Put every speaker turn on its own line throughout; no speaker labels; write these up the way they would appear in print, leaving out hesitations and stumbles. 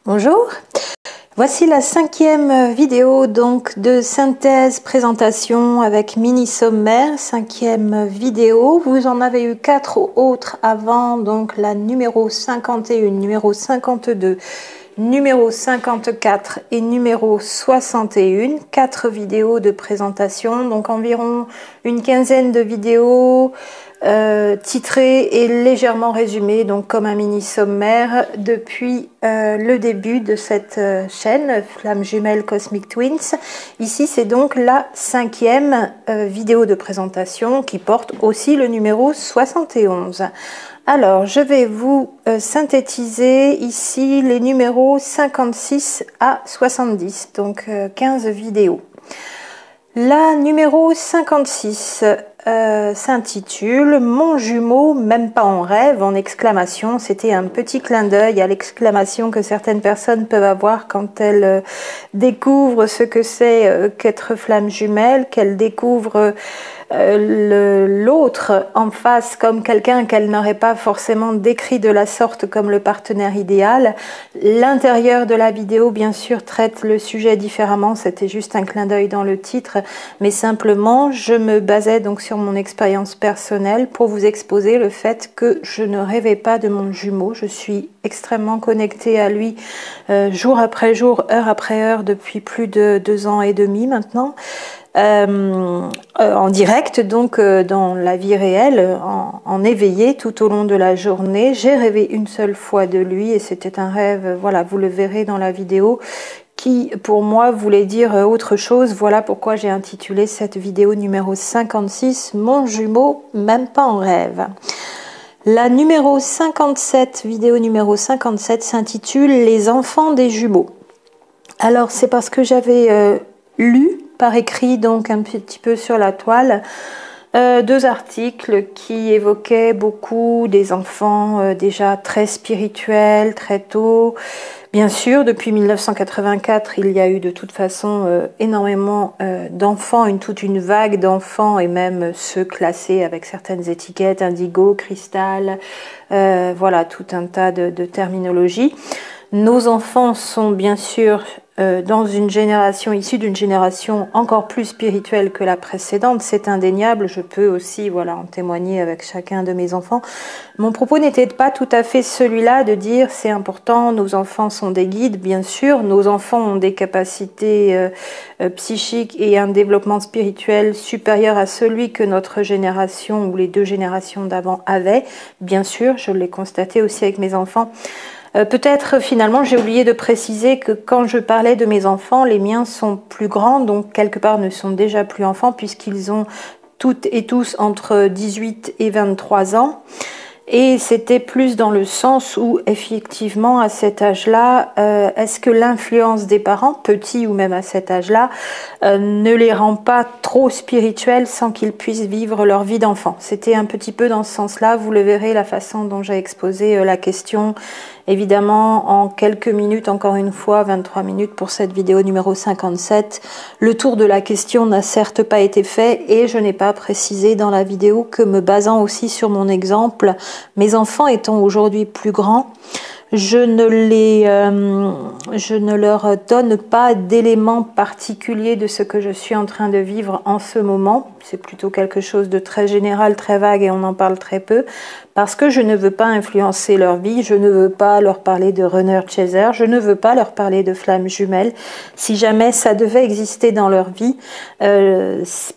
Bonjour, voici la 5e vidéo donc de synthèse présentation avec mini sommaire, 5e vidéo. Vous en avez eu 4 autres avant, donc la numéro 51, numéro 52, numéro 54 et numéro 61. 4 vidéos de présentation, donc environ une quinzaine de vidéos titré et légèrement résumé, donc comme un mini sommaire depuis le début de cette chaîne Flamme Jumelle Cosmic Twins. Ici c'est donc la 5e vidéo de présentation qui porte aussi le numéro 71. Alors je vais vous synthétiser ici les numéros 56 à 70, donc 15 vidéos. La numéro 56 s'intitule « Mon jumeau, même pas en rêve » en exclamation. C'était un petit clin d'œil à l'exclamation que certaines personnes peuvent avoir quand elles découvrent ce que c'est qu'être flamme jumelle, qu'elles découvrent l'autre en face comme quelqu'un qu'elle n'aurait pas forcément décrit de la sorte comme le partenaire idéal. L'intérieur de la vidéo bien sûr traite le sujet différemment, c'était juste un clin d'œil dans le titre, mais simplement je me basais donc sur mon expérience personnelle pour vous exposer le fait que je ne rêvais pas de mon jumeau. Je suis extrêmement connectée à lui jour après jour, heure après heure depuis plus de 2 ans et demi maintenant. En direct, donc dans la vie réelle, en éveillé tout au long de la journée. J'ai rêvé une seule fois de lui et c'était un rêve, voilà, vous le verrez dans la vidéo, qui pour moi voulait dire autre chose. Voilà pourquoi j'ai intitulé cette vidéo numéro 56 « Mon jumeau, même pas en rêve ». La numéro 57, vidéo numéro 57 s'intitule « Les enfants des jumeaux ». Alors c'est parce que j'avais lu par écrit, donc un petit peu sur la toile, 2 articles qui évoquaient beaucoup des enfants déjà très spirituels, très tôt. Bien sûr, depuis 1984, il y a eu de toute façon énormément d'enfants, toute une vague d'enfants, et même ceux classés avec certaines étiquettes, indigo, cristal, voilà, tout un tas de terminologies. Nos enfants sont bien sûr dans une génération, issue d'une génération encore plus spirituelle que la précédente, c'est indéniable, je peux aussi voilà, en témoigner avec chacun de mes enfants. Mon propos n'était pas tout à fait celui-là de dire c'est important, nos enfants sont des guides, bien sûr, nos enfants ont des capacités psychiques et un développement spirituel supérieur à celui que notre génération ou les 2 générations d'avant avaient, bien sûr, je l'ai constaté aussi avec mes enfants. Peut-être finalement j'ai oublié de préciser que quand je parlais de mes enfants, les miens sont plus grands, donc quelque part ne sont déjà plus enfants puisqu'ils ont toutes et tous entre 18 et 23 ans. Et c'était plus dans le sens où, effectivement, à cet âge-là, est-ce que l'influence des parents, petits ou même à cet âge-là, ne les rend pas trop spirituels sans qu'ils puissent vivre leur vie d'enfant? C'était un petit peu dans ce sens-là, vous le verrez, la façon dont j'ai exposé la question. Évidemment, en quelques minutes, encore une fois, 23 minutes pour cette vidéo numéro 57. Le tour de la question n'a certes pas été fait et je n'ai pas précisé dans la vidéo que, me basant aussi sur mon exemple, mes enfants étant aujourd'hui plus grands, je ne leur donne pas d'éléments particuliers de ce que je suis en train de vivre en ce moment. C'est plutôt quelque chose de très général, très vague et on en parle très peu. Parce que je ne veux pas influencer leur vie, je ne veux pas leur parler de runner chaser, je ne veux pas leur parler de flamme jumelle. Si jamais ça devait exister dans leur vie,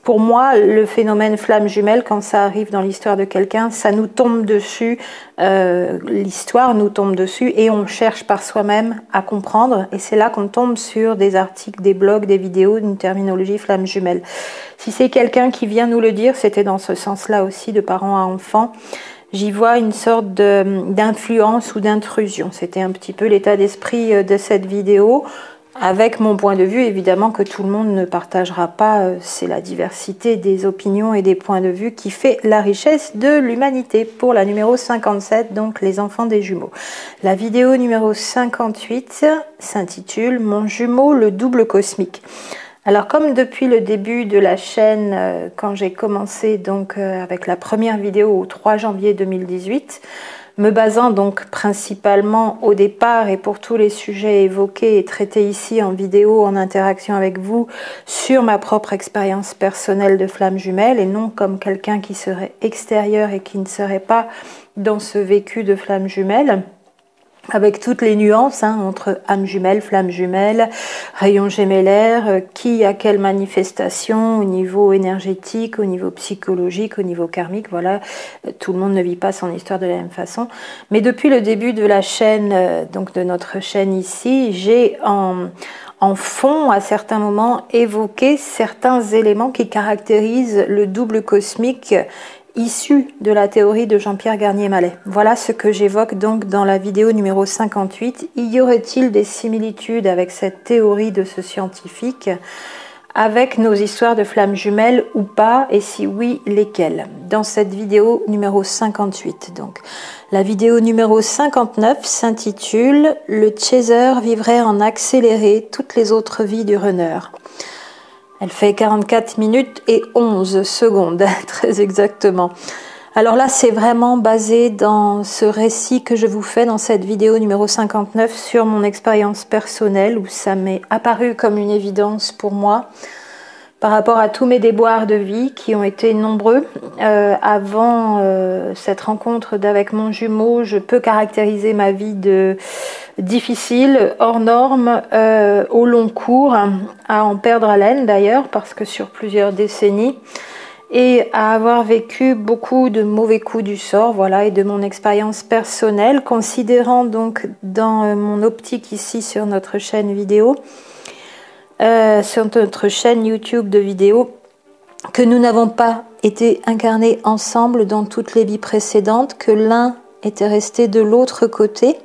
pour moi, le phénomène flamme jumelle, quand ça arrive dans l'histoire de quelqu'un, ça nous tombe dessus, l'histoire nous tombe dessus et on cherche par soi-même à comprendre. Et c'est là qu'on tombe sur des articles, des blogs, des vidéos, une terminologie flamme jumelle. Si c'est quelqu'un qui vient nous le dire, c'était dans ce sens-là aussi, de parents à enfants. J'y vois une sorte d'influence ou d'intrusion. C'était un petit peu l'état d'esprit de cette vidéo, avec mon point de vue, évidemment, que tout le monde ne partagera pas. C'est la diversité des opinions et des points de vue qui fait la richesse de l'humanité. Pour la numéro 57, donc les enfants des jumeaux. La vidéo numéro 58 s'intitule « Mon jumeau, le double cosmique ». Alors comme depuis le début de la chaîne, quand j'ai commencé donc avec la première vidéo au 3 janvier 2018, me basant donc principalement au départ et pour tous les sujets évoqués et traités ici en vidéo, en interaction avec vous, sur ma propre expérience personnelle de flamme jumelle et non comme quelqu'un qui serait extérieur et qui ne serait pas dans ce vécu de flamme jumelle, avec toutes les nuances entre âme jumelle, flamme jumelle, rayon gémellaire, qui a quelle manifestation au niveau énergétique, au niveau psychologique, au niveau karmique, voilà, tout le monde ne vit pas son histoire de la même façon. Mais depuis le début de la chaîne, donc de notre chaîne ici, j'ai en fond, à certains moments, évoqué certains éléments qui caractérisent le double cosmique issu de la théorie de Jean-Pierre Garnier-Mallet. Voilà ce que j'évoque donc dans la vidéo numéro 58. Y aurait-il des similitudes avec cette théorie de ce scientifique, avec nos histoires de flammes jumelles ou pas, et si oui, lesquelles? Dans cette vidéo numéro 58. Donc, la vidéo numéro 59 s'intitule « Le chaser vivrait en accéléré toutes les autres vies du runner ». Elle fait 44 minutes et 11 secondes, très exactement. Alors là, c'est vraiment basé dans ce récit que je vous fais dans cette vidéo numéro 59 sur mon expérience personnelle où ça m'est apparu comme une évidence pour moi par rapport à tous mes déboires de vie qui ont été nombreux. Avant cette rencontre avec mon jumeau, je peux caractériser ma vie de difficile, hors norme, au long cours, à en perdre haleine d'ailleurs, parce que sur plusieurs décennies, et à avoir vécu beaucoup de mauvais coups du sort, voilà, et de mon expérience personnelle, considérant donc dans mon optique ici sur notre chaîne vidéo, sur notre chaîne YouTube de vidéos, que nous n'avons pas été incarnés ensemble dans toutes les vies précédentes, que l'un était resté de l'autre côté.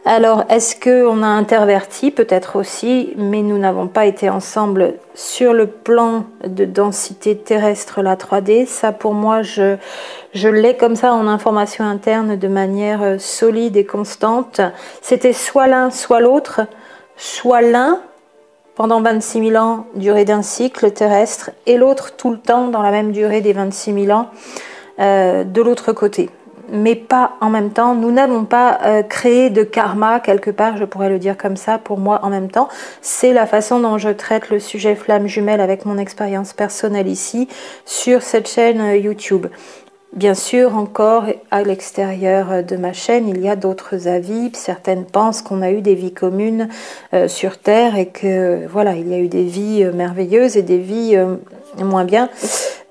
Alors, est-ce qu'on a interverti? Peut-être aussi, mais nous n'avons pas été ensemble sur le plan de densité terrestre, la 3D. Ça, pour moi, je l'ai comme ça en information interne de manière solide et constante. C'était soit l'un, soit l'autre, soit l'un pendant 26 000 ans, durée d'un cycle terrestre, et l'autre tout le temps dans la même durée des 26 000 ans de l'autre côté. Mais pas en même temps. Nous n'avons pas créé de karma quelque part, je pourrais le dire comme ça, pour moi en même temps. C'est la façon dont je traite le sujet flamme jumelle avec mon expérience personnelle ici sur cette chaîne YouTube. Bien sûr, encore à l'extérieur de ma chaîne, il y a d'autres avis. Certaines pensent qu'on a eu des vies communes sur Terre et que voilà, il y a eu des vies merveilleuses et des vies moins bien.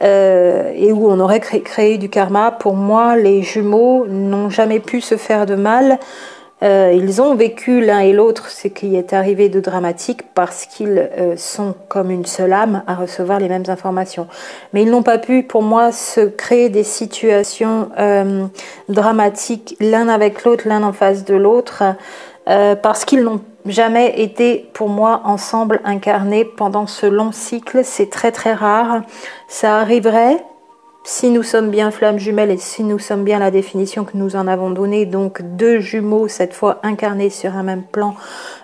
Et où on aurait créé du karma. Pour moi, les jumeaux n'ont jamais pu se faire de mal. Ils ont vécu l'un et l'autre ce qui est arrivé de dramatique parce qu'ils sont comme une seule âme à recevoir les mêmes informations. Mais ils n'ont pas pu, pour moi, se créer des situations dramatiques l'un avec l'autre, l'un en face de l'autre, parce qu'ils n'ont jamais été, pour moi, ensemble incarnés pendant ce long cycle. C'est très très rare. Ça arriverait si nous sommes bien flammes jumelles et si nous sommes bien la définition que nous en avons donnée, donc deux jumeaux, cette fois incarnés sur un même plan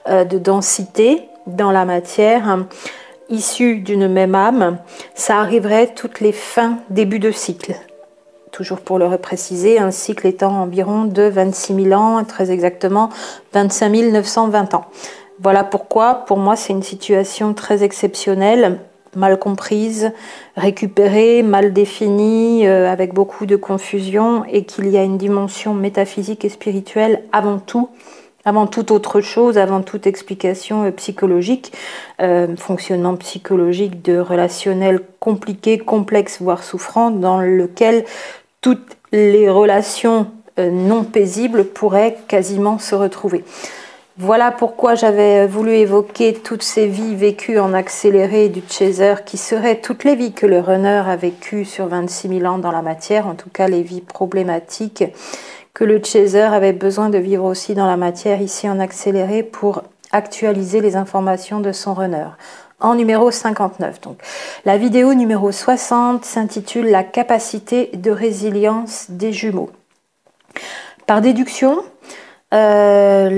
de densité dans la matière, issus d'une même âme, ça arriverait toutes les fins, début de cycle. Toujours pour le repréciser, un cycle étant environ de 26 000 ans, très exactement 25 920 ans. Voilà pourquoi, pour moi, c'est une situation très exceptionnelle, mal comprise, récupérée, mal définie, avec beaucoup de confusion, et qu'il y a une dimension métaphysique et spirituelle avant toute autre chose, avant toute explication psychologique, fonctionnement psychologique de relationnel compliqué, complexe, voire souffrant, dans lequel toutes les relations non paisibles pourraient quasiment se retrouver. Voilà pourquoi j'avais voulu évoquer toutes ces vies vécues en accéléré du chaser, qui seraient toutes les vies que le runner a vécues sur 26 000 ans dans la matière, en tout cas les vies problématiques que le chaser avait besoin de vivre aussi dans la matière, ici en accéléré, pour actualiser les informations de son runner. En numéro 59. Donc, la vidéo numéro 60 s'intitule « La capacité de résilience des jumeaux ». Par déduction, alors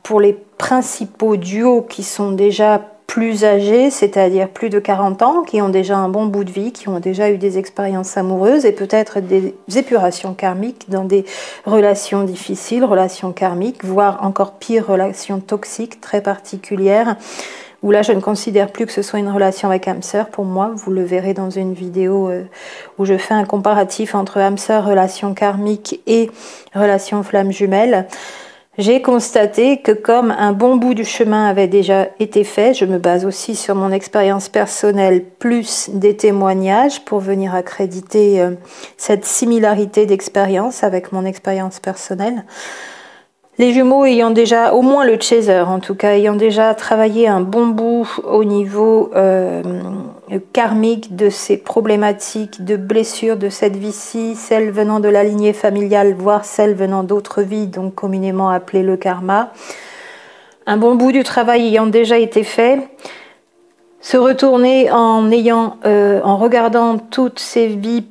pour les principaux duos qui sont déjà plus âgés, c'est-à-dire plus de 40 ans, qui ont déjà un bon bout de vie, qui ont déjà eu des expériences amoureuses et peut-être des épurations karmiques dans des relations difficiles, relations karmiques, voire encore pire, relations toxiques très particulières, où là je ne considère plus que ce soit une relation avec âme sœur. Pour moi, vous le verrez dans une vidéo où je fais un comparatif entre âme sœur, relation karmique et relation flamme jumelle. J'ai constaté que comme un bon bout du chemin avait déjà été fait, je me base aussi sur mon expérience personnelle plus des témoignages pour venir accréditer cette similarité d'expérience avec mon expérience personnelle. Les jumeaux ayant déjà, au moins le chaser en tout cas, ayant déjà travaillé un bon bout au niveau karmique de ces problématiques, de blessures de cette vie-ci, celles venant de la lignée familiale, voire celles venant d'autres vies, donc communément appelées le karma. Un bon bout du travail ayant déjà été fait, se retourner en regardant toutes ces vies,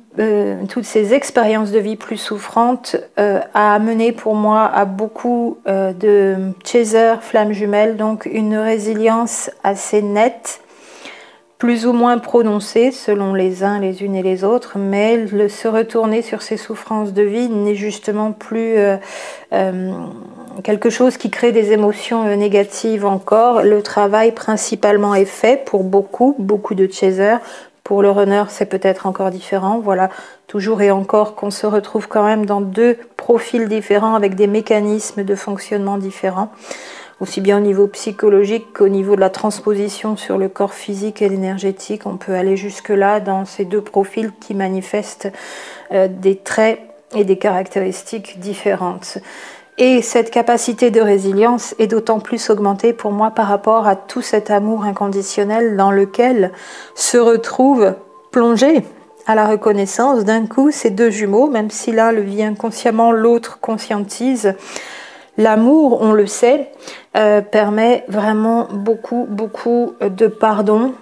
toutes ces expériences de vie plus souffrantes, a amené pour moi à beaucoup de chasers, flammes jumelles, donc une résilience assez nette, plus ou moins prononcée selon les uns, les unes et les autres, mais se retourner sur ces souffrances de vie n'est justement plus quelque chose qui crée des émotions négatives encore. Le travail principalement est fait pour beaucoup de chasers. Pour le runner, c'est peut-être encore différent. Voilà, toujours et encore qu'on se retrouve quand même dans deux profils différents avec des mécanismes de fonctionnement différents, aussi bien au niveau psychologique qu'au niveau de la transposition sur le corps physique et l'énergétique. On peut aller jusque-là dans ces deux profils qui manifestent des traits et des caractéristiques différentes. Et cette capacité de résilience est d'autant plus augmentée pour moi par rapport à tout cet amour inconditionnel dans lequel se retrouvent plongés à la reconnaissance d'un coup ces deux jumeaux, même si l'un le vit inconsciemment, l'autre conscientise. L'amour, on le sait, permet vraiment beaucoup de pardon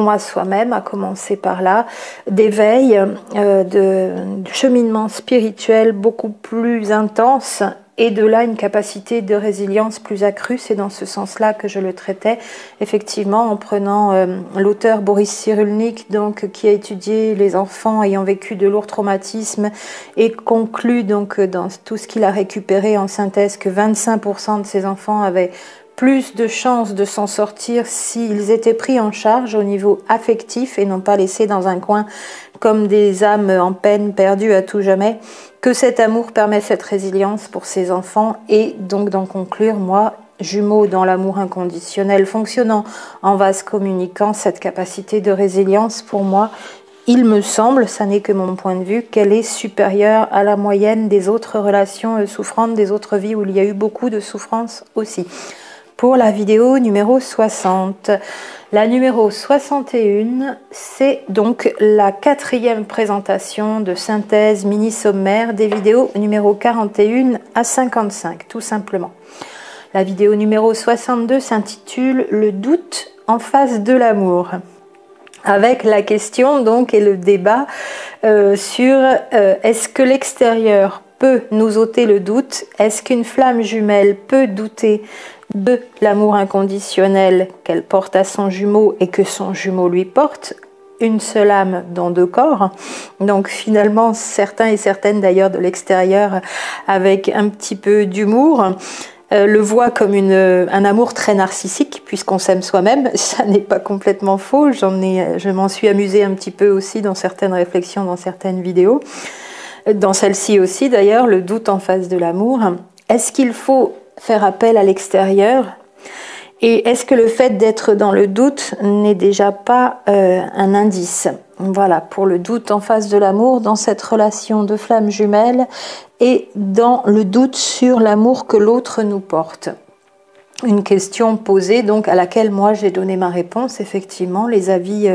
à soi-même, à commencer par là, d'éveil, de cheminement spirituel beaucoup plus intense, et de là une capacité de résilience plus accrue. C'est dans ce sens-là que je le traitais, effectivement, en prenant l'auteur Boris Cyrulnik, donc qui a étudié les enfants ayant vécu de lourds traumatismes et conclut donc dans tout ce qu'il a récupéré en synthèse que 25% de ces enfants avaient plus de chances de s'en sortir s'ils étaient pris en charge au niveau affectif et non pas laissés dans un coin comme des âmes en peine perdues à tout jamais, que cet amour permet cette résilience pour ces enfants. Et donc d'en conclure, moi, jumeaux dans l'amour inconditionnel, fonctionnant en vase communicant, cette capacité de résilience pour moi, il me semble, ça n'est que mon point de vue, qu'elle est supérieure à la moyenne des autres relations souffrantes, des autres vies où il y a eu beaucoup de souffrance aussi. Pour la vidéo numéro 60. La numéro 61, c'est donc la 4e présentation de synthèse mini-sommaire des vidéos numéro 41 à 55, tout simplement. La vidéo numéro 62 s'intitule « Le doute en face de l'amour ». Avec la question donc et le débat sur est-ce que l'extérieur peut nous ôter le doute? Est-ce qu'une flamme jumelle peut douter de l'amour inconditionnel qu'elle porte à son jumeau et que son jumeau lui porte? Une seule âme dans deux corps. Donc finalement, certains et certaines d'ailleurs de l'extérieur, avec un petit peu d'humour, le voit comme un amour très narcissique puisqu'on s'aime soi-même. Ça n'est pas complètement faux. Je m'en suis amusée un petit peu aussi dans certaines réflexions, dans certaines vidéos. Dans celle-ci aussi d'ailleurs, le doute en face de l'amour. Est-ce qu'il faut faire appel à l'extérieur? Et est-ce que le fait d'être dans le doute n'est déjà pas un indice? Voilà, pour le doute en face de l'amour, dans cette relation de flamme jumelle et dans le doute sur l'amour que l'autre nous porte. Une question posée donc à laquelle moi j'ai donné ma réponse. Effectivement, les avis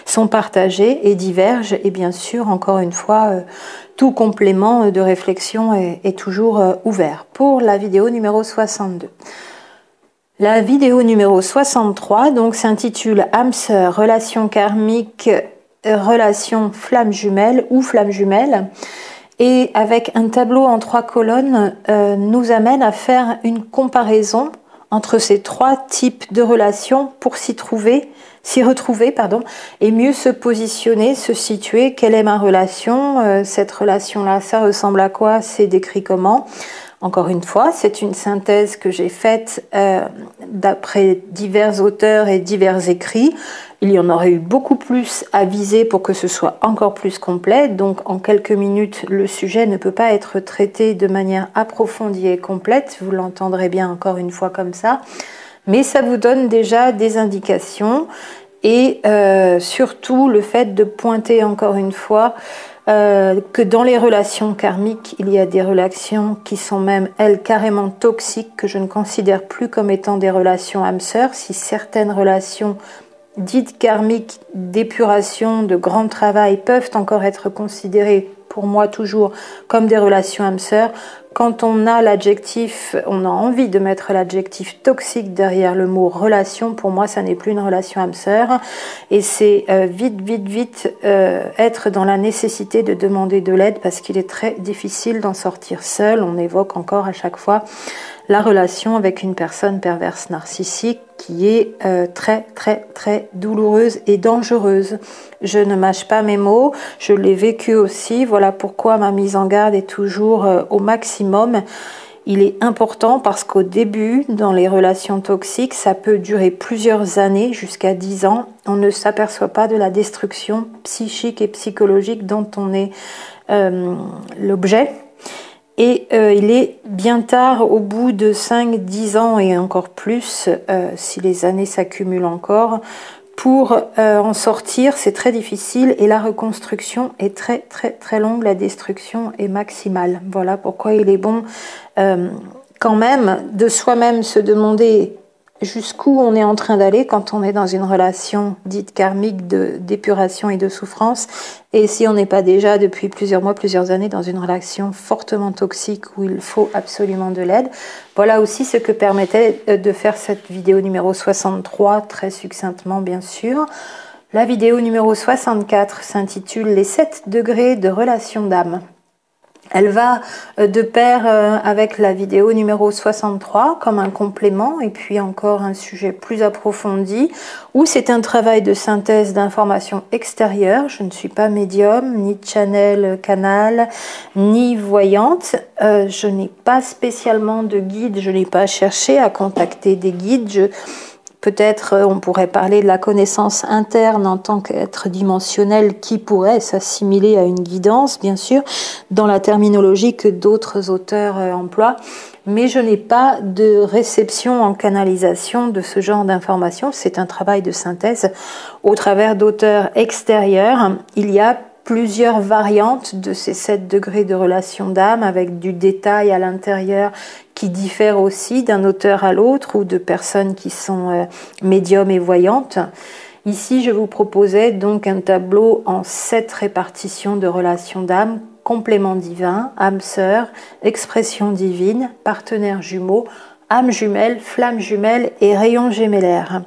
sont partagés et divergent et bien sûr, encore une fois, tout complément de réflexion est toujours ouvert. Pour la vidéo numéro 62. La vidéo numéro 63 donc s'intitule âme sœur, relation karmique, relation flamme jumelle ou flamme jumelle, et avec un tableau en 3 colonnes nous amène à faire une comparaison entre ces trois types de relations pour s'y retrouver, et mieux se positionner, se situer. Quelle est ma relation? Cette relation-là, ça ressemble à quoi? C'est décrit comment? Encore une fois, c'est une synthèse que j'ai faite d'après divers auteurs et divers écrits. Il y en aurait eu beaucoup plus à viser pour que ce soit encore plus complet. Donc en quelques minutes, le sujet ne peut pas être traité de manière approfondie et complète. Vous l'entendrez bien encore une fois comme ça. Mais ça vous donne déjà des indications. Et surtout le fait de pointer encore une fois que dans les relations karmiques, il y a des relations qui sont même, elles, carrément toxiques, que je ne considère plus comme étant des relations âmes-sœurs. Si certaines relations dites karmiques, d'épuration, de grand travail, peuvent encore être considérées, pour moi toujours, comme des relations âmes-sœurs, quand on a l'adjectif, on a envie de mettre l'adjectif toxique derrière le mot relation, pour moi ça n'est plus une relation âme-sœur, et c'est vite être dans la nécessité de demander de l'aide parce qu'il est très difficile d'en sortir seul. On évoque encore à chaque fois la relation avec une personne perverse narcissique qui est très douloureuse et dangereuse. Je ne mâche pas mes mots, je l'ai vécu aussi, voilà pourquoi ma mise en garde est toujours au maximum. Il est important parce qu'au début, dans les relations toxiques, ça peut durer plusieurs années, jusqu'à 10 ans. On ne s'aperçoit pas de la destruction psychique et psychologique dont on est l'objet. Et il est bien tard, au bout de 5-10 ans et encore plus, si les années s'accumulent encore, pour en sortir, c'est très difficile et la reconstruction est très longue, la destruction est maximale. Voilà pourquoi il est bon quand même de soi-même se demander jusqu'où on est en train d'aller quand on est dans une relation dite karmique d'épuration et de souffrance, et si on n'est pas déjà depuis plusieurs mois, plusieurs années dans une relation fortement toxique où il faut absolument de l'aide. Voilà aussi ce que permettait de faire cette vidéo numéro 63, très succinctement bien sûr. La vidéo numéro 64 s'intitule « Les 7 degrés de relation d'âme ». Elle va de pair avec la vidéo numéro 63 comme un complément et puis encore un sujet plus approfondi où c'est un travail de synthèse d'informations extérieures. Je ne suis pas médium, ni canal, ni voyante. Je n'ai pas spécialement de guide, je n'ai pas cherché à contacter des guides. Peut-être on pourrait parler de la connaissance interne en tant qu'être dimensionnel qui pourrait s'assimiler à une guidance, bien sûr, dans la terminologie que d'autres auteurs emploient. Mais je n'ai pas de réception en canalisation de ce genre d'informations. C'est un travail de synthèse au travers d'auteurs extérieurs. Il y a plusieurs variantes de ces 7 degrés de relation d'âme avec du détail à l'intérieur qui diffère aussi d'un auteur à l'autre ou de personnes qui sont médiums et voyantes. Ici, je vous proposais donc un tableau en 7 répartitions de relations d'âme, complément divin, âme sœur, expression divine, partenaire jumeau, âme jumelle, flamme jumelle et rayon gémellaire.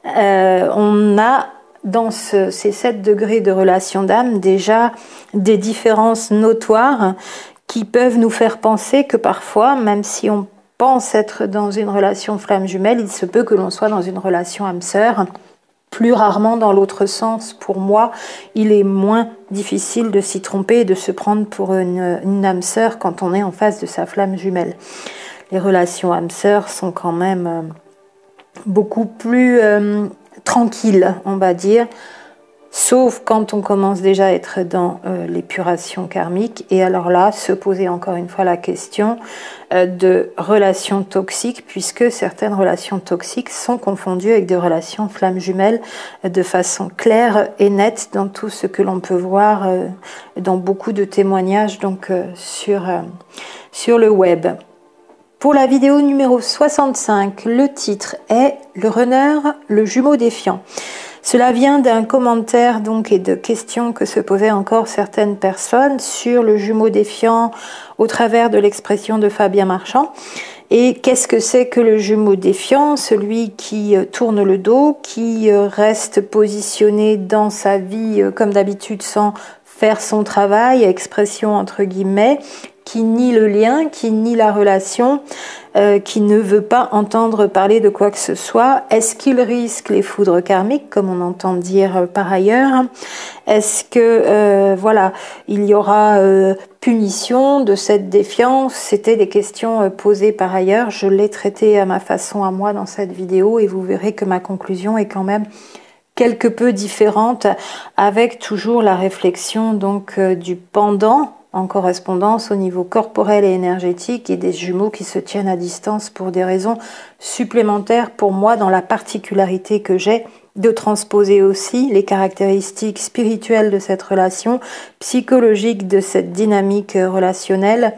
On a dans ces 7 degrés de relation d'âme déjà des différences notoires qui peuvent nous faire penser que parfois, même si on pense être dans une relation flamme jumelle, il se peut que l'on soit dans une relation âme sœur. Plus rarement dans l'autre sens. Pour moi, il est moins difficile de s'y tromper et de se prendre pour une âme sœur quand on est en face de sa flamme jumelle. Les relations âme sœur sont quand même beaucoup plus tranquilles, on va dire. Sauf quand on commence déjà à être dans l'épuration karmique. Et alors là, se poser encore une fois la question de relations toxiques, puisque certaines relations toxiques sont confondues avec des relations flammes jumelles de façon claire et nette dans tout ce que l'on peut voir dans beaucoup de témoignages donc, sur le web. Pour la vidéo numéro 65, le titre est « Le runner, le jumeau défiant ». Cela vient d'un commentaire donc et de questions que se posaient encore certaines personnes sur le jumeau défiant au travers de l'expression de Fabien Marchand. Et qu'est-ce que c'est que le jumeau défiant? Celui qui tourne le dos, qui reste positionné dans sa vie comme d'habitude sans faire son travail, expression entre guillemets, qui nie le lien, qui nie la relation, qui ne veut pas entendre parler de quoi que ce soit. Est-ce qu'il risque les foudres karmiques, comme on entend dire par ailleurs? Est-ce que voilà, il y aura punition de cette défiance? C'était des questions posées par ailleurs. Je l'ai traité à ma façon, à moi, dans cette vidéo, et vous verrez que ma conclusion est quand même quelque peu différente, avec toujours la réflexion donc du pendant en correspondance au niveau corporel et énergétique, et des jumeaux qui se tiennent à distance pour des raisons supplémentaires pour moi, dans la particularité que j'ai de transposer aussi les caractéristiques spirituelles de cette relation, psychologiques de cette dynamique relationnelle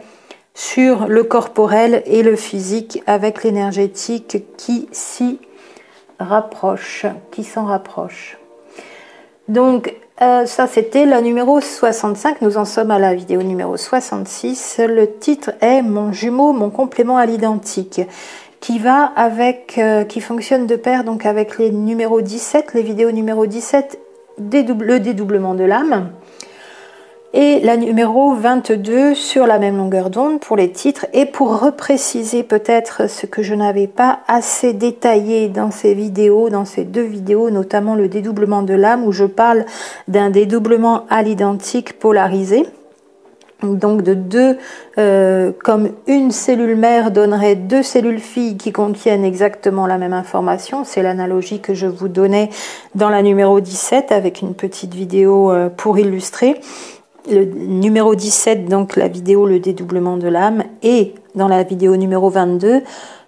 sur le corporel et le physique, avec l'énergétique qui s'y rapproche, qui s'en rapproche. Donc ça c'était la numéro 65, nous en sommes à la vidéo numéro 66. Le titre est Mon jumeau, mon complément à l'identique, qui va avec, qui fonctionne de pair donc avec les numéros 17, les vidéos numéro 17, le dédoublement de l'âme, et la numéro 22 sur la même longueur d'onde pour les titres. Et pour repréciser peut-être ce que je n'avais pas assez détaillé dans ces vidéos, dans ces deux vidéos, notamment le dédoublement de l'âme, où je parle d'un dédoublement à l'identique polarisé. Donc de deux, comme une cellule mère donnerait deux cellules filles qui contiennent exactement la même information. C'est l'analogie que je vous donnais dans la numéro 17 avec une petite vidéo pour illustrer. Le numéro 17, donc la vidéo Le dédoublement de l'âme, et dans la vidéo numéro 22,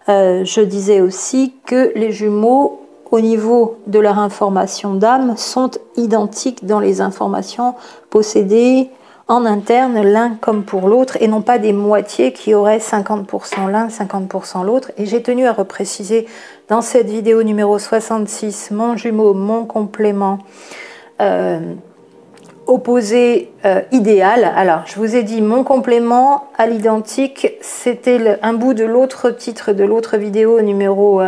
je disais aussi que les jumeaux, au niveau de leur information d'âme, sont identiques dans les informations possédées en interne, l'un comme pour l'autre, et non pas des moitiés qui auraient 50% l'un, 50% l'autre. Et j'ai tenu à repréciser dans cette vidéo numéro 66, mon jumeau, mon complément opposé idéal. Alors, je vous ai dit mon complément à l'identique, c'était un bout de l'autre titre de l'autre vidéo numéro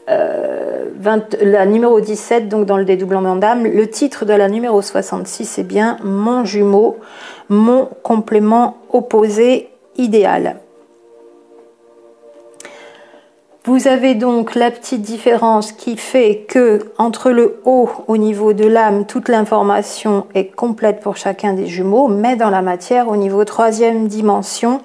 la numéro 17, donc dans le dédoublement d'âme. Le titre de la numéro 66 est bien mon jumeau, mon complément opposé idéal. Vous avez donc la petite différence qui fait que entre le haut, au niveau de l'âme, toute l'information est complète pour chacun des jumeaux, mais dans la matière, au niveau troisième dimension,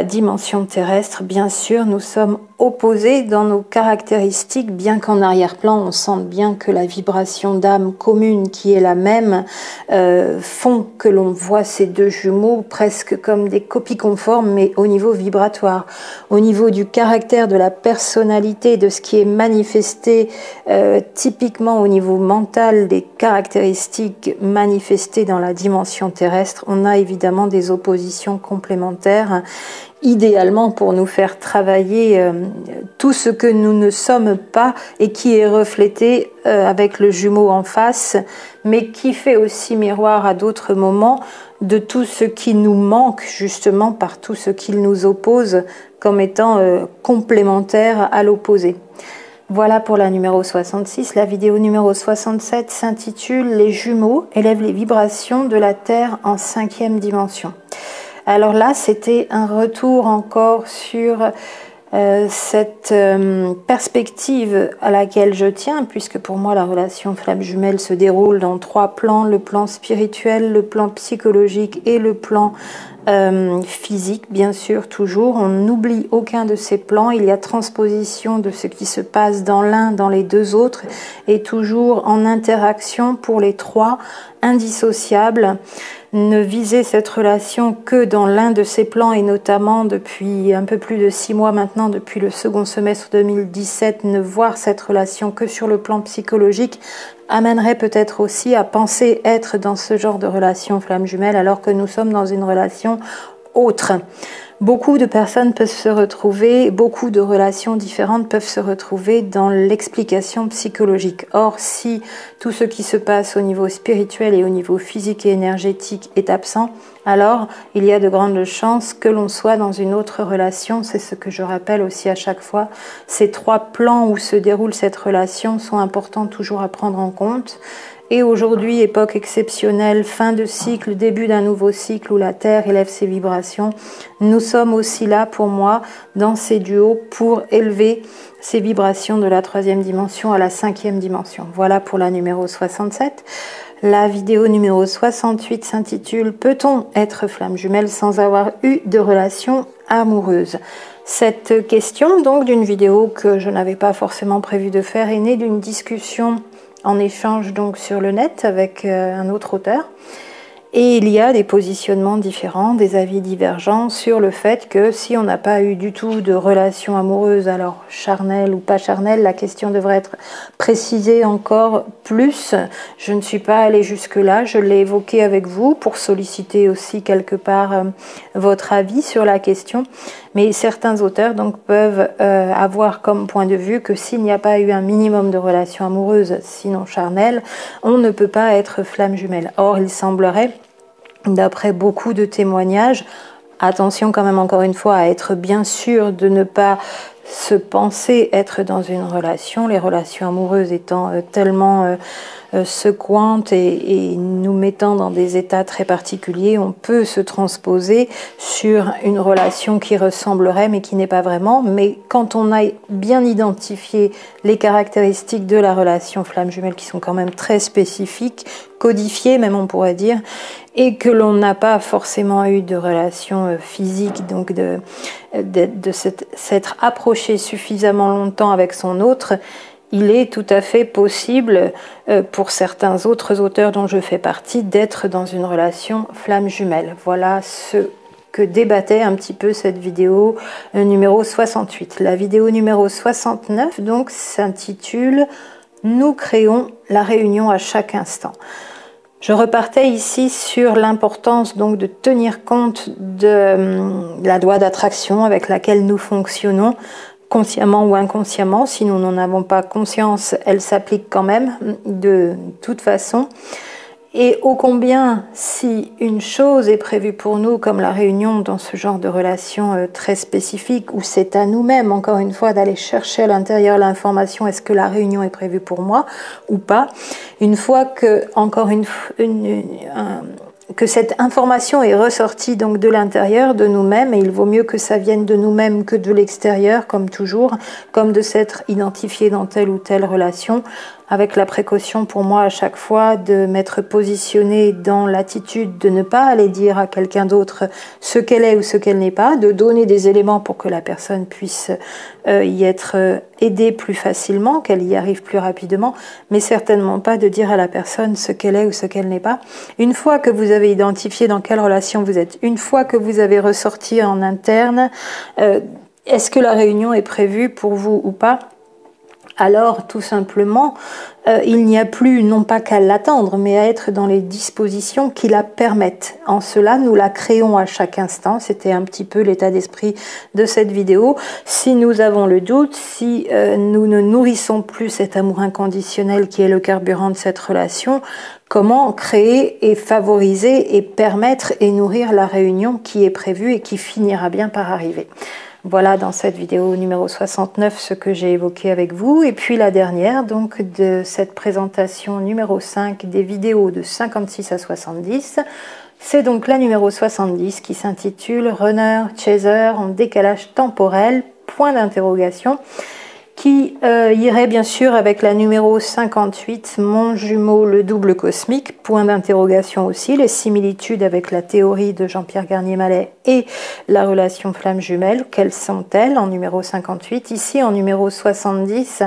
dimension terrestre, bien sûr, nous sommes opposés dans nos caractéristiques, bien qu'en arrière-plan, on sente bien que la vibration d'âme commune qui est la même font que l'on voit ces deux jumeaux presque comme des copies conformes, mais au niveau vibratoire, au niveau du caractère, de la personnalité, de ce qui est manifesté typiquement au niveau mental, des caractéristiques manifestées dans la dimension terrestre. On a évidemment des oppositions complémentaires, idéalement pour nous faire travailler tout ce que nous ne sommes pas et qui est reflété avec le jumeau en face, mais qui fait aussi miroir à d'autres moments de tout ce qui nous manque justement par tout ce qu'il nous oppose comme étant complémentaire à l'opposé. Voilà pour la numéro 66. La vidéo numéro 67 s'intitule « Les jumeaux élèvent les vibrations de la Terre en 5e dimension ». Alors là, c'était un retour encore sur cette perspective à laquelle je tiens, puisque pour moi la relation flamme jumelle se déroule dans 3 plans, le plan spirituel, le plan psychologique et le plan physique, bien sûr, toujours. On n'oublie aucun de ces plans, il y a transposition de ce qui se passe dans l'un, dans les deux autres, et toujours en interaction pour les 3, indissociables. Ne viser cette relation que dans l'un de ces plans, et notamment depuis un peu plus de 6 mois maintenant, depuis le second semestre 2017, ne voir cette relation que sur le plan psychologique amènerait peut-être aussi à penser être dans ce genre de relation flamme jumelle alors que nous sommes dans une relation autre. Beaucoup de personnes peuvent se retrouver, beaucoup de relations différentes peuvent se retrouver dans l'explication psychologique. Or, si tout ce qui se passe au niveau spirituel et au niveau physique et énergétique est absent, alors il y a de grandes chances que l'on soit dans une autre relation. C'est ce que je rappelle aussi à chaque fois. Ces 3 plans où se déroule cette relation sont importants toujours à prendre en compte. Et aujourd'hui, époque exceptionnelle, fin de cycle, début d'un nouveau cycle où la Terre élève ses vibrations, nous sommes aussi là pour moi dans ces duos pour élever ces vibrations de la 3e dimension à la 5e dimension. Voilà pour la numéro 67. La vidéo numéro 68 s'intitule « Peut-on être flamme jumelle sans avoir eu de relation amoureuse ?» Cette question, donc, d'une vidéo que je n'avais pas forcément prévu de faire, est née d'une discussion en échange donc sur le net avec un autre auteur. Et il y a des positionnements différents, des avis divergents sur le fait que si on n'a pas eu du tout de relation amoureuse, alors charnelle ou pas charnelle, la question devrait être précisée encore plus. Je ne suis pas allée jusque-là, je l'ai évoqué avec vous pour solliciter aussi quelque part votre avis sur la question. Mais certains auteurs donc peuvent avoir comme point de vue que s'il n'y a pas eu un minimum de relation amoureuse, sinon charnelle, on ne peut pas être flamme jumelle. Or, il semblerait, d'après beaucoup de témoignages, attention quand même encore une fois à être bien sûr de ne pas se penser être dans une relation, les relations amoureuses étant tellement secouantes et nous mettant dans des états très particuliers, on peut se transposer sur une relation qui ressemblerait mais qui n'est pas vraiment. Mais quand on a bien identifié les caractéristiques de la relation flamme jumelle qui sont quand même très spécifiques, codifiées même on pourrait dire, et que l'on n'a pas forcément eu de relation physique, donc de s'être approché suffisamment longtemps avec son autre, il est tout à fait possible pour certains autres auteurs dont je fais partie d'être dans une relation flamme jumelle. Voilà ce que débattait un petit peu cette vidéo numéro 68. La vidéo numéro 69 donc s'intitule « Nous créons la réunion à chaque instant ». Je repartais ici sur l'importance donc de tenir compte de la loi d'attraction avec laquelle nous fonctionnons, consciemment ou inconsciemment. Si nous n'en avons pas conscience, elle s'applique quand même de toute façon. Et ô combien, si une chose est prévue pour nous, comme la réunion dans ce genre de relation très spécifique, où c'est à nous-mêmes, encore une fois, d'aller chercher à l'intérieur l'information, est-ce que la réunion est prévue pour moi ou pas, une fois que, que cette information est ressortie donc de l'intérieur de nous-mêmes, et il vaut mieux que ça vienne de nous-mêmes que de l'extérieur, comme toujours, comme de s'être identifié dans telle ou telle relation, avec la précaution pour moi à chaque fois de m'être positionnée dans l'attitude de ne pas aller dire à quelqu'un d'autre ce qu'elle est ou ce qu'elle n'est pas, de donner des éléments pour que la personne puisse y être aidée plus facilement, qu'elle y arrive plus rapidement, mais certainement pas de dire à la personne ce qu'elle est ou ce qu'elle n'est pas. Une fois que vous avez identifié dans quelle relation vous êtes, une fois que vous avez ressorti en interne, est-ce que la réunion est prévue pour vous ou pas ? Alors, tout simplement, il n'y a plus, non pas qu'à l'attendre, mais à être dans les dispositions qui la permettent. En cela, nous la créons à chaque instant. C'était un petit peu l'état d'esprit de cette vidéo. Si nous avons le doute, si nous ne nourrissons plus cet amour inconditionnel qui est le carburant de cette relation, comment créer et favoriser et permettre et nourrir la réunion qui est prévue et qui finira bien par arriver. Voilà dans cette vidéo numéro 69 ce que j'ai évoqué avec vous. Et puis la dernière donc de cette présentation numéro 5 des vidéos de 56 à 70. C'est donc la numéro 70 qui s'intitule Runner, Chaser en décalage temporel, point d'interrogation, qui irait bien sûr avec la numéro 58, mon jumeau le double cosmique, point d'interrogation aussi, les similitudes avec la théorie de Jean-Pierre Garnier-Mallet et la relation flamme jumelle, quelles sont-elles en numéro 58? Ici en numéro 70,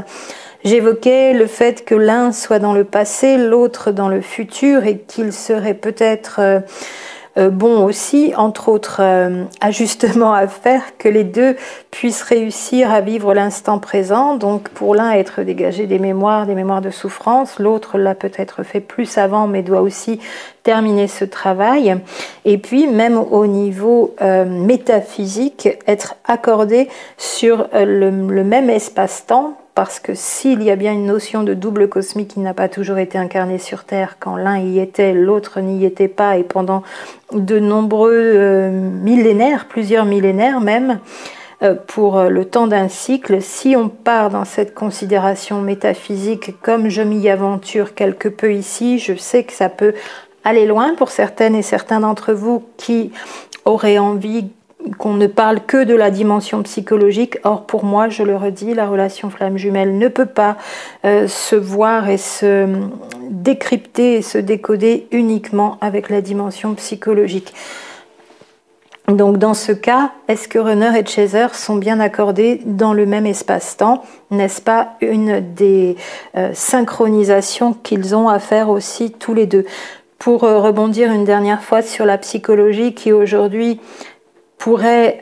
j'évoquais le fait que l'un soit dans le passé, l'autre dans le futur et qu'il serait peut-être bon aussi, entre autres ajustements à faire, que les deux puissent réussir à vivre l'instant présent. Donc pour l'un être dégagé des mémoires de souffrance, l'autre l'a peut-être fait plus avant mais doit aussi terminer ce travail. Et puis même au niveau métaphysique, être accordé sur le même espace-temps, parce que s'il y a bien une notion de double cosmique qui n'a pas toujours été incarnée sur Terre, quand l'un y était, l'autre n'y était pas, et pendant de nombreux millénaires, plusieurs millénaires même, pour le temps d'un cycle, si on part dans cette considération métaphysique, comme je m'y aventure quelque peu ici, je sais que ça peut aller loin pour certaines et certains d'entre vous qui auraient envie qu'on ne parle que de la dimension psychologique. Or, pour moi, je le redis, la relation flamme jumelle ne peut pas se voir et se décrypter et se décoder uniquement avec la dimension psychologique. Donc dans ce cas, est-ce que runner et chaser sont bien accordés dans le même espace-temps? N'est-ce pas une des synchronisations qu'ils ont à faire aussi tous les deux? Pour rebondir une dernière fois sur la psychologie qui aujourd'hui pourrait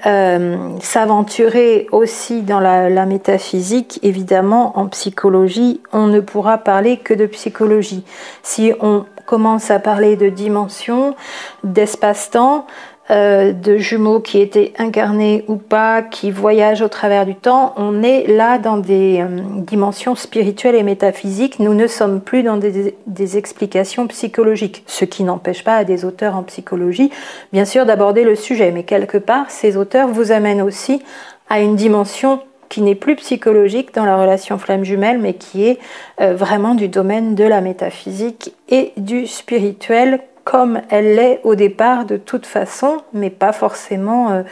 s'aventurer aussi dans la métaphysique, évidemment en psychologie, on ne pourra parler que de psychologie. Si on commence à parler de dimension, d'espace-temps, de jumeaux qui étaient incarnés ou pas, qui voyagent au travers du temps, on est là dans des dimensions spirituelles et métaphysiques. Nous ne sommes plus dans des explications psychologiques, ce qui n'empêche pas à des auteurs en psychologie, bien sûr, d'aborder le sujet. Mais quelque part, ces auteurs vous amènent aussi à une dimension qui n'est plus psychologique dans la relation flamme jumelle, mais qui est vraiment du domaine de la métaphysique et du spirituel, comme elle l'est au départ de toute façon, mais pas forcément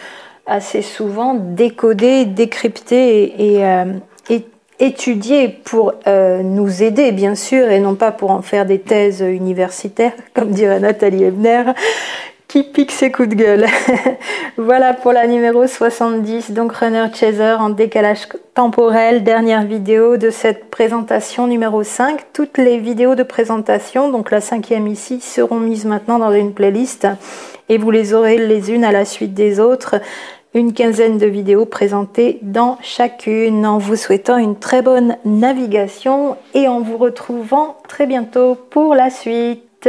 assez souvent décodée, décryptée et étudiée pour nous aider, bien sûr, et non pas pour en faire des thèses universitaires, comme dirait Nathalie Ebner, qui pique ses coups de gueule. Voilà pour la numéro 70, donc Runner Chaser en décalage temporel, dernière vidéo de cette présentation numéro 5. Toutes les vidéos de présentation, donc la 5e ici, seront mises maintenant dans une playlist et vous les aurez les unes à la suite des autres. Une quinzaine de vidéos présentées dans chacune, en vous souhaitant une très bonne navigation et en vous retrouvant très bientôt pour la suite.